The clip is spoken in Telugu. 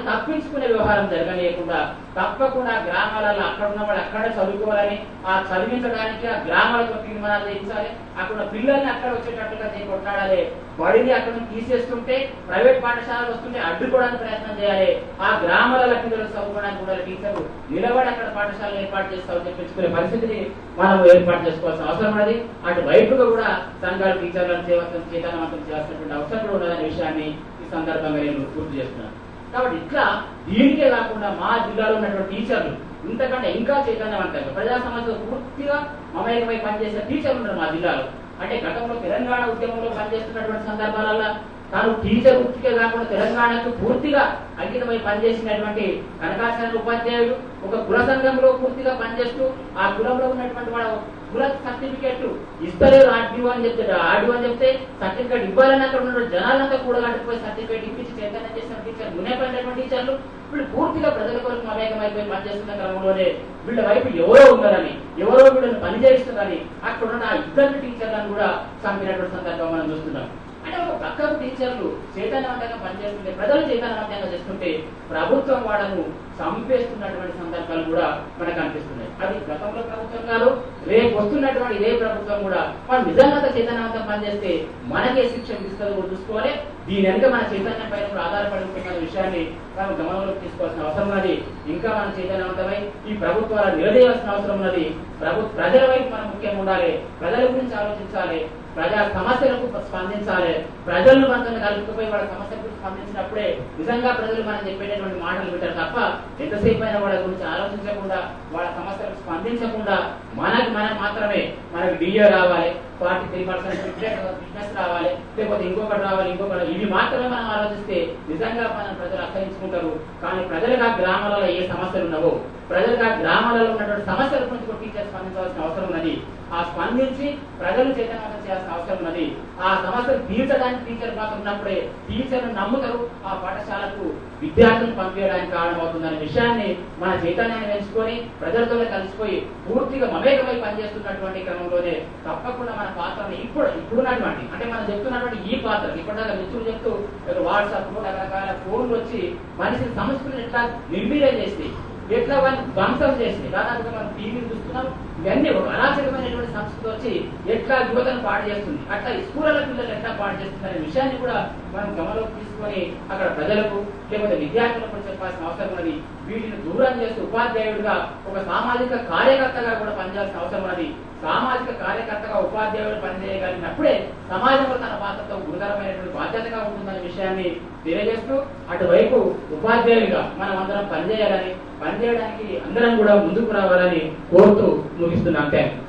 తప్పించుకునే వ్యవహారం జరగలేకుండా తప్పకుండా గ్రామాలలో అక్కడ ఉన్న వాళ్ళు అక్కడే చదువుకోవాలని, ఆ చదివించడానికి ఆ గ్రామాలతో తీర్మానాలు చేయించాలి, అక్కడ పిల్లల్ని అక్కడ వచ్చేటట్టుగా కొట్లాడాలి. బడిని అక్కడ తీసేస్తుంటే ప్రైవేట్ పాఠశాలలు వస్తుంటే అడ్డుకోవడానికి ప్రయత్నం చేయాలి. ఆ గ్రామాల పిల్లలు చదువుకోవడానికి కూడా టీచర్లు నిలబడి అక్కడ పాఠశాలలు ఏర్పాటు చేస్తామని తెప్పించుకునే పరిస్థితిని మనం ఏర్పాటు చేసుకోవాల్సిన అవసరం ఉన్నది. అటు వైపుగా కూడా సంఘాలు టీచర్లను చైతన్యవంతం చేయాల్సినటువంటి అవసరం కూడా ఉన్నదనే విషయాన్ని ఈ సందర్భంగా నేను గుర్తు చేస్తున్నాను. కాబట్టి ఇట్లా దీనికే కాకుండా మా జిల్లాలో ఉన్నటువంటి టీచర్లు ఇంతకంటే ఇంకా చైతన్యవంతంగా ప్రజా సమస్యలు పూర్తిగా మమేకమై పనిచేసే టీచర్లు ఉన్నారు మా జిల్లాలో. అంటే గతంలో తెలంగాణ ఉద్యమంలో పనిచేస్తున్నటువంటి సందర్భాలలో తాను టీచర్ వృత్తికే కాకుండా తెలంగాణకు పూర్తిగా అంకితమై పనిచేసినటువంటి కనకాచార్య ఉపాధ్యాయుడు ఒక కుల సంఘంలో పూర్తిగా పనిచేస్తూ ఆ కులంలో ఉన్నటువంటి వాళ్ళ కుల సర్టిఫికేట్ ఇస్తలేరు ఆర్డీఓ అని చెప్తే సర్టిఫికేట్ ఇవ్వాలని అక్కడ ఉన్న జనాలంతా కూడా కట్టుకుపోయి సర్టిఫికేట్ ఇప్పించి చైతన్యం చేసిన టీచర్ మునేపడినటువంటి టీచర్లు వీళ్ళు పూర్తిగా ప్రజల కొరకు మమేకమైపోయి పనిచేస్తున్న క్రమంలోనే వీళ్ళ వైపు ఎవరో ఉన్నారని, ఎవరో వీళ్ళని పనిచేస్తున్నారని అక్కడ ఉన్న ఆ ఇద్దరు టీచర్లను కూడా చంపినటువంటి సందర్భం మనం చూస్తున్నాం. అంటే ఒక పక్కకు టీచర్లు చైతన్యవంతంగా పనిచేస్తుంటే, ప్రజలు చైతన్యవంతంగా చేస్తుంటే ప్రభుత్వం వాళ్ళను చంపేస్తున్నటువంటి సందర్భాలు కూడా మనకు అనిపిస్తున్నాయి. అది గతంలో ప్రభుత్వం కాదు, రేపు వస్తున్నటువంటి ఇదే ప్రభుత్వం కూడా వాళ్ళు నిజంగా చైతన్యవంతం పనిచేస్తే మనకే శిక్ష విధిస్తుందో కూడా చూసుకోవాలి. దీని వెనుక మన చైతన్యం పైన కూడా ఆధారపడి ఉంటున్న విషయాన్ని మనం గమనంలోకి తీసుకోవాల్సిన అవసరం ఉన్నది. ఇంకా మనం చైతన్యవంతమై ఈ ప్రభుత్వాలను నిలదీయాల్సిన అవసరం ఉన్నది. ప్రజల వైపు మనం ముఖ్యంగా ఉండాలి, ప్రజల గురించి ఆలోచించాలి, ప్రజా సమస్యలకు స్పందించాలి. ప్రజలను మనతో కలుపుకుపోయి వాళ్ళ సమస్యలకు స్పందించినప్పుడే నిజంగా ప్రజలు మనం చెప్పేటటువంటి మాటలు వింటారు తప్ప ఎంతసేపు అయినా వాళ్ళ గురించి ఆలోచించకుండా, వాళ్ళ సమస్యలకు స్పందించకుండా మనం మాత్రమే మనకు డిఏ రావాలి, 43% ఫిట్నెస్ రావాలి, లేకపోతే ఇంకొకటి రావాలి, ఇవి మాత్రమే మనం ఆలోచిస్తే నిజంగా మనం ప్రజలు అర్థించుకుంటారు. కానీ ప్రజలకు ఆ గ్రామాలలో ఏ సమస్యలు ఉన్నావో, ప్రజలకు ఆ గ్రామాలలో ఉన్నటువంటి సమస్యల గురించి కూడా టీచర్ స్పందించాల్సిన అవసరం ఉన్నది. ఆ స్పందించి ప్రజలు చైతన్యవంతం చేయాల్సిన అవసరం ఉన్నది. ఆ సమస్యలు తీర్చడానికి టీచర్ మాత్రం ఉన్నప్పుడే టీచర్ను నమ్ముతారు, ఆ పాఠశాలకు విద్యార్థులను పంపించడానికి కారణమవుతుందనే విషయాన్ని మన చైతన్యాన్ని పెంచుకొని ప్రజలతో కలిసిపోయి పూర్తిగా మమేకమై పనిచేస్తున్నటువంటి క్రమంలోనే తప్పకుండా మన పాత్రను ఇప్పుడున్నటువంటి అంటే మనం చెప్తున్నటువంటి ఈ పాత్ర ఇప్పటిదాకా మిత్రులు చెప్తూ వాట్సాప్ రకరకాల ఫోన్లు వచ్చి మనిషి సంస్కృతిని ఎట్లా నిర్వీర్యం చేసి ఎట్లా వాళ్ళని ధ్వంసం చేసి దాదాపుగా మనం టీవీలు చూస్తున్నాం. ఇవన్నీ ఒక అరాచకమైనటువంటి సంస్కృతి వచ్చి ఎట్లా యువతను పాడు చేస్తుంది, అట్లా స్కూళ్ళ పిల్లలు ఎట్లా పాడు చేస్తుంది అనే విషయాన్ని కూడా మనం గమనంలోకి తీసుకొని అక్కడ ప్రజలకు లేకపోతే విద్యార్థులకు కూడా చెప్పాల్సిన అవసరం ఉన్నది. వీటిని దూరం చేస్తూ ఉపాధ్యాయుడిగా ఒక సామాజిక కార్యకర్తగా కూడా పనిచేయాల్సిన అవసరం ఉన్నది. సామాజిక కార్యకర్తగా ఉపాధ్యాయుడు పనిచేయగలిగినప్పుడే సమాజంలో తన పాత్రతో గురుతరమైనటువంటి బాధ్యతగా ఉంటుందనే విషయాన్ని తెలియజేస్తూ అటువైపు ఉపాధ్యాయులుగా మనం అందరం పనిచేయాలని, పనిచేయడానికి అందరం కూడా ముందుకు రావాలని కోరుతూ ముగిస్తున్నాం. థాంక్యూ.